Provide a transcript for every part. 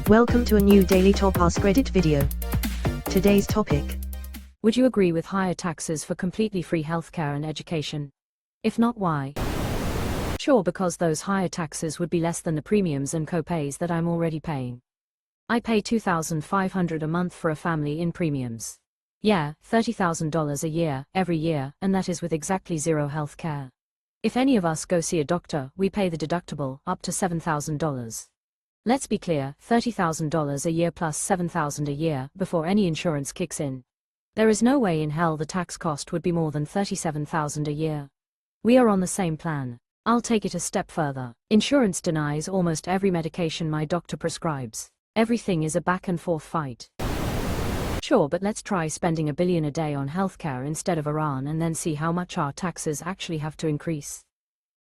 Welcome to a new Daily Top Askreddit video. Today's topic. Would you agree with higher taxes for completely free healthcare and education? If not, why? Sure, because those higher taxes would be less than the premiums and co-pays that I'm already paying. I pay $2,500 a month for a family in premiums. Yeah, $30,000 a year, every year, and that is with exactly zero health care. If any of us go see a doctor, we pay the deductible, up to $7,000. Let's be clear, $30,000 a year plus $7,000 a year, before any insurance kicks in. There is no way in hell the tax cost would be more than $37,000 a year. We are on the same plan. I'll take it a step further. Insurance denies almost every medication my doctor prescribes. Everything is a back and forth fight. Sure, but let's try spending $1 billion a day on healthcare instead of Iran and then see how much our taxes actually have to increase.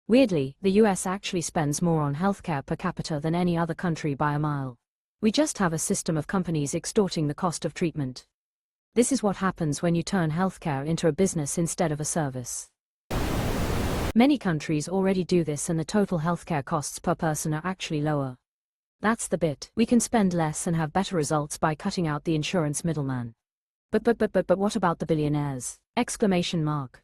Weirdly, the US actually spends more on healthcare per capita than any other country by a mile. We just have a system of companies extorting the cost of treatment. This is what happens when you turn healthcare into a business instead of a service. Many countries already do this, and the total healthcare costs per person are actually lower. That's the bit. We can spend less and have better results by cutting out the insurance middleman. But what about the billionaires? Exclamation mark.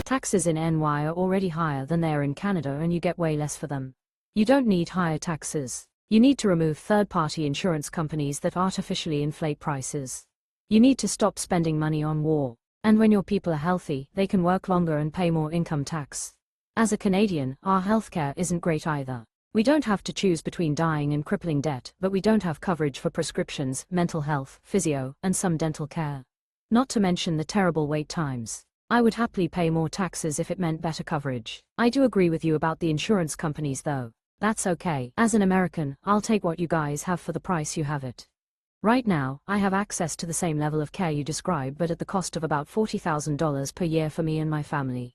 Taxes in NY are already higher than they are in Canada, and you get way less for them. You don't need higher taxes. You need to remove third-party insurance companies that artificially inflate prices. You need to stop spending money on war. And when your people are healthy, they can work longer and pay more income tax. As a Canadian, our healthcare isn't great either. We don't have to choose between dying and crippling debt, but we don't have coverage for prescriptions, mental health, physio, and some dental care. Not to mention the terrible wait times. I would happily pay more taxes if it meant better coverage. I do agree with you about the insurance companies though. That's okay. As an American, I'll take what you guys have for the price you have it. Right now, I have access to the same level of care you describe, but at the cost of about $40,000 per year for me and my family.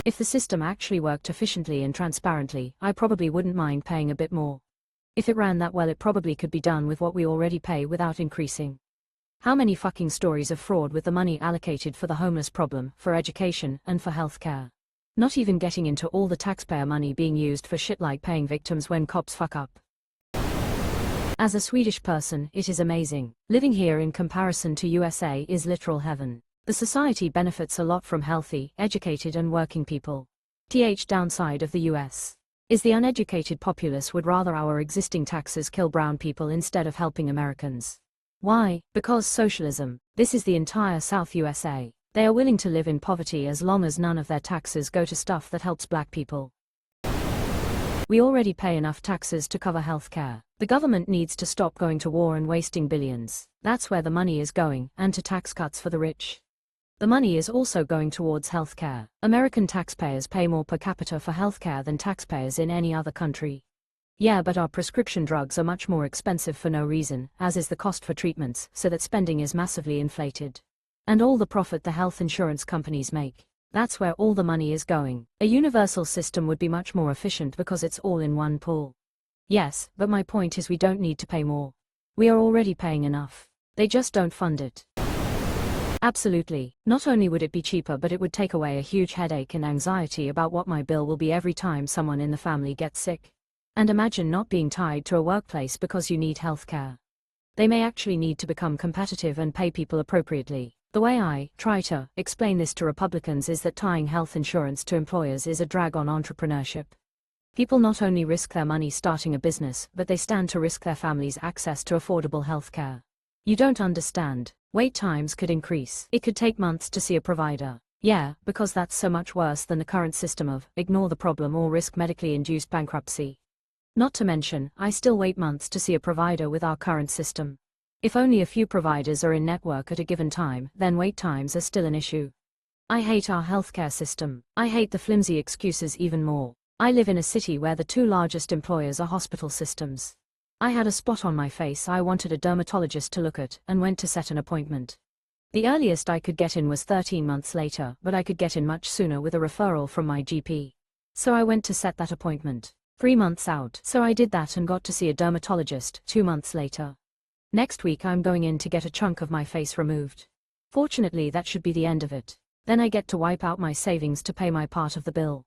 If the system actually worked efficiently and transparently, I probably wouldn't mind paying a bit more. If it ran that well, it probably could be done with what we already pay without increasing. How many fucking stories of fraud with the money allocated for the homeless problem, for education, and for healthcare? Not even getting into all the taxpayer money being used for shit like paying victims when cops fuck up. As a Swedish person, it is amazing. Living here in comparison to USA is literal heaven. The society benefits a lot from healthy, educated and working people. Downside of the US is the uneducated populace would rather our existing taxes kill brown people instead of helping Americans. Why? Because socialism. This is the entire South USA. They are willing to live in poverty as long as none of their taxes go to stuff that helps black people. We already pay enough taxes to cover healthcare. The government needs to stop going to war and wasting billions. That's where the money is going, and to tax cuts for the rich. The money is also going towards healthcare. American taxpayers pay more per capita for healthcare than taxpayers in any other country. Yeah, but our prescription drugs are much more expensive for no reason, as is the cost for treatments, so that spending is massively inflated. And all the profit the health insurance companies make. That's where all the money is going. A universal system would be much more efficient because it's all in one pool. Yes, but my point is we don't need to pay more. We are already paying enough. They just don't fund it. Absolutely. Not only would it be cheaper, but it would take away a huge headache and anxiety about what my bill will be every time someone in the family gets sick. And imagine not being tied to a workplace because you need healthcare. They may actually need to become competitive and pay people appropriately. The way I try to explain this to Republicans is that tying health insurance to employers is a drag on entrepreneurship. People not only risk their money starting a business, but they stand to risk their families' access to affordable healthcare. You don't understand. Wait times could increase. It could take months to see a provider. Yeah, because that's so much worse than the current system of ignore the problem or risk medically induced bankruptcy. Not to mention, I still wait months to see a provider with our current system. If only a few providers are in network at a given time, then wait times are still an issue. I hate our healthcare system. I hate the flimsy excuses even more. I live in a city where the two largest employers are hospital systems. I had a spot on my face I wanted a dermatologist to look at, and went to set an appointment. The earliest I could get in was 13 months later, but I could get in much sooner with a referral from my GP. So I went to set that appointment. 3 months out. So I did that and got to see a dermatologist 2 months later. Next week I'm going in to get a chunk of my face removed. Fortunately that should be the end of it. Then I get to wipe out my savings to pay my part of the bill.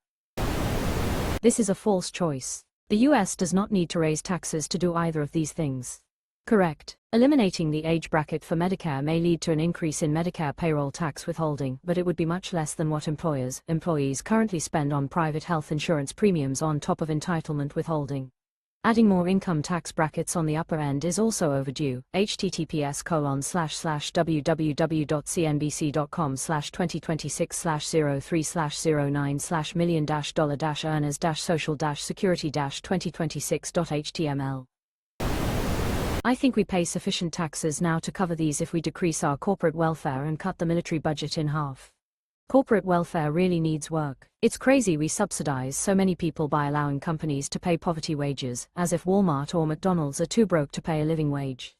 This is a false choice. The US does not need to raise taxes to do either of these things. Correct. Eliminating the age bracket for Medicare may lead to an increase in Medicare payroll tax withholding, but it would be much less than what employees currently spend on private health insurance premiums on top of entitlement withholding. Adding more income tax brackets on the upper end is also overdue. https://www.cnbc.com/2026/03/09/million-dollar-earners-social-security-2026.html. I think we pay sufficient taxes now to cover these if we decrease our corporate welfare and cut the military budget in half. Corporate welfare really needs work. It's crazy we subsidize so many people by allowing companies to pay poverty wages, as if Walmart or McDonald's are too broke to pay a living wage.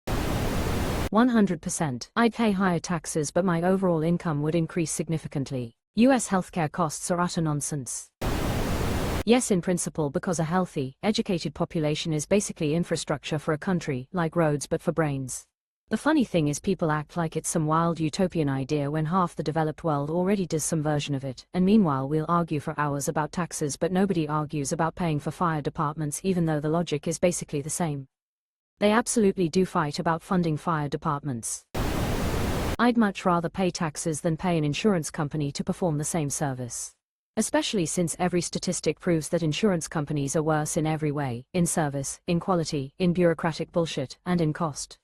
100%. I'd pay higher taxes, but my overall income would increase significantly. US healthcare costs are utter nonsense. Yes, in principle, because a healthy, educated population is basically infrastructure for a country, like roads but for brains. The funny thing is people act like it's some wild utopian idea when half the developed world already does some version of it, and meanwhile we'll argue for hours about taxes but nobody argues about paying for fire departments even though the logic is basically the same. They absolutely do fight about funding fire departments. I'd much rather pay taxes than pay an insurance company to perform the same service. Especially since every statistic proves that insurance companies are worse in every way, in service, in quality, in bureaucratic bullshit, and in cost.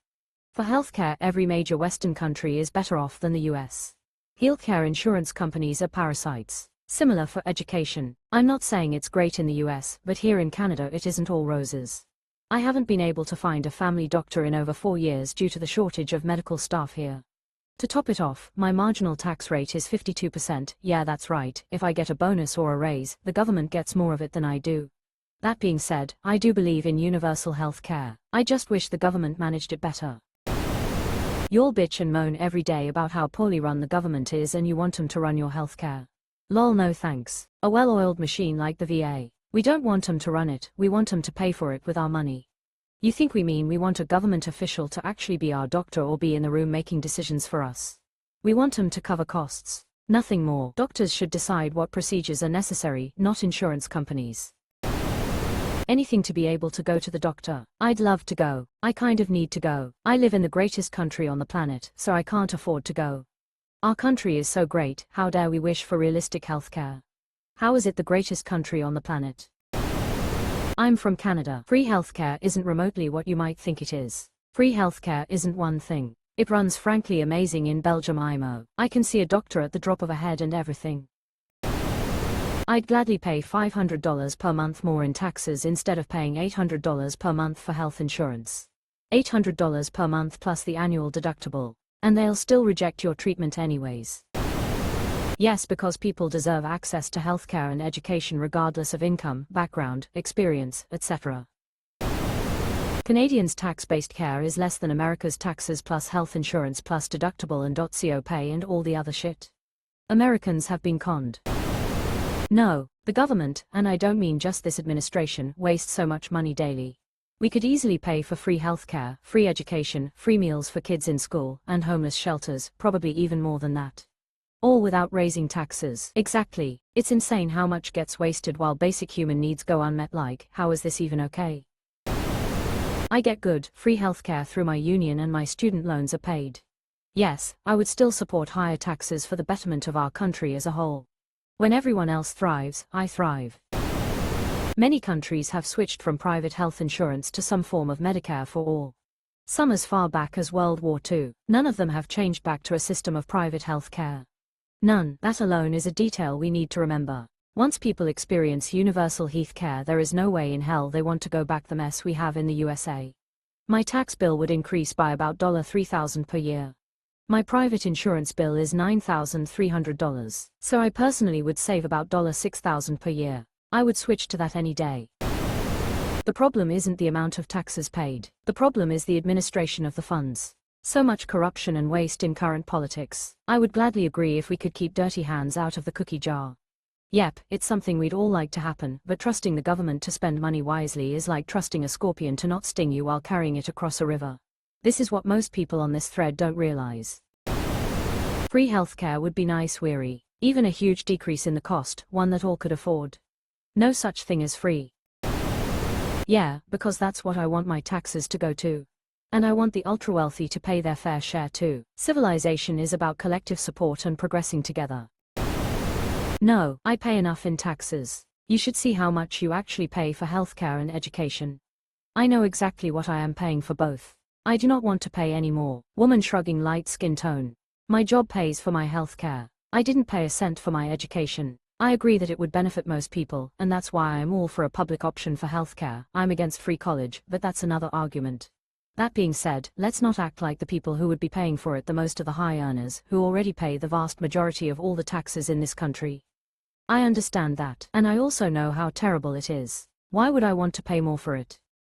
For healthcare, every major Western country is better off than the US. Healthcare insurance companies are parasites. Similar for education. I'm not saying it's great in the US, but here in Canada it isn't all roses. I haven't been able to find a family doctor in over 4 years due to the shortage of medical staff here. To top it off, my marginal tax rate is 52%. Yeah, that's right. If I get a bonus or a raise, the government gets more of it than I do. That being said, I do believe in universal health care. I just wish the government managed it better. You'll bitch and moan every day about how poorly run the government is and you want them to run your healthcare. Lol, no thanks. A well-oiled machine like the VA. We don't want them to run it, we want them to pay for it with our money. You think we mean we want a government official to actually be our doctor or be in the room making decisions for us? We want them to cover costs. Nothing more. Doctors should decide what procedures are necessary, not insurance companies. Anything to be able to go to the doctor. I'd love to go. I kind of need to go. I live in the greatest country on the planet, so I can't afford to go. Our country is so great, how dare we wish for realistic healthcare? How is it the greatest country on the planet? I'm from Canada. Free healthcare isn't remotely what you might think it is. Free healthcare isn't one thing. It runs frankly amazing in Belgium. I can see a doctor at the drop of a head and everything. I'd gladly pay $500 per month more in taxes instead of paying $800 per month for health insurance. $800 per month plus the annual deductible. And they'll still reject your treatment anyways. Yes, because people deserve access to healthcare and education regardless of income, background, experience, etc. Canadians' tax-based care is less than America's taxes plus health insurance plus deductible and .co pay and all the other shit. Americans have been conned. No, the government, and I don't mean just this administration, wastes so much money daily. We could easily pay for free healthcare, free education, free meals for kids in school, and homeless shelters, probably even more than that. All without raising taxes. Exactly. It's insane how much gets wasted while basic human needs go unmet. Like, how is this even okay? I get good, free healthcare through my union and my student loans are paid. Yes, I would still support higher taxes for the betterment of our country as a whole. When everyone else thrives, I thrive. Many countries have switched from private health insurance to some form of Medicare for all. Some as far back as World War II. None of them have changed back to a system of private health care. None. That alone is a detail we need to remember. Once people experience universal health care, there is no way in hell they want to go back the mess we have in the USA. My tax bill would increase by about $3,000 per year. My private insurance bill is $9,300, so I personally would save about $6,000 per year. I would switch to that any day. The problem isn't the amount of taxes paid. The problem is the administration of the funds. So much corruption and waste in current politics. I would gladly agree if we could keep dirty hands out of the cookie jar. Yep, it's something we'd all like to happen, but trusting the government to spend money wisely is like trusting a scorpion to not sting you while carrying it across a river. This is what most people on this thread don't realize. Free healthcare would be nice, weary. Even a huge decrease in the cost, one that all could afford. No such thing as free. Yeah, because that's what I want my taxes to go to. And I want the ultra-wealthy to pay their fair share too. Civilization is about collective support and progressing together. No, I pay enough in taxes. You should see how much you actually pay for healthcare and education. I know exactly what I am paying for both. I do not want to pay any more. Woman shrugging, light skin tone. My job pays for my healthcare. I didn't pay a cent for my education. I agree that it would benefit most people, and that's why I'm all for a public option for healthcare. I'm against free college, but that's another argument. That being said, let's not act like the people who would be paying for it the most are the high earners, who already pay the vast majority of all the taxes in this country. I understand that, and I also know how terrible it is. Why would I want to pay more for it?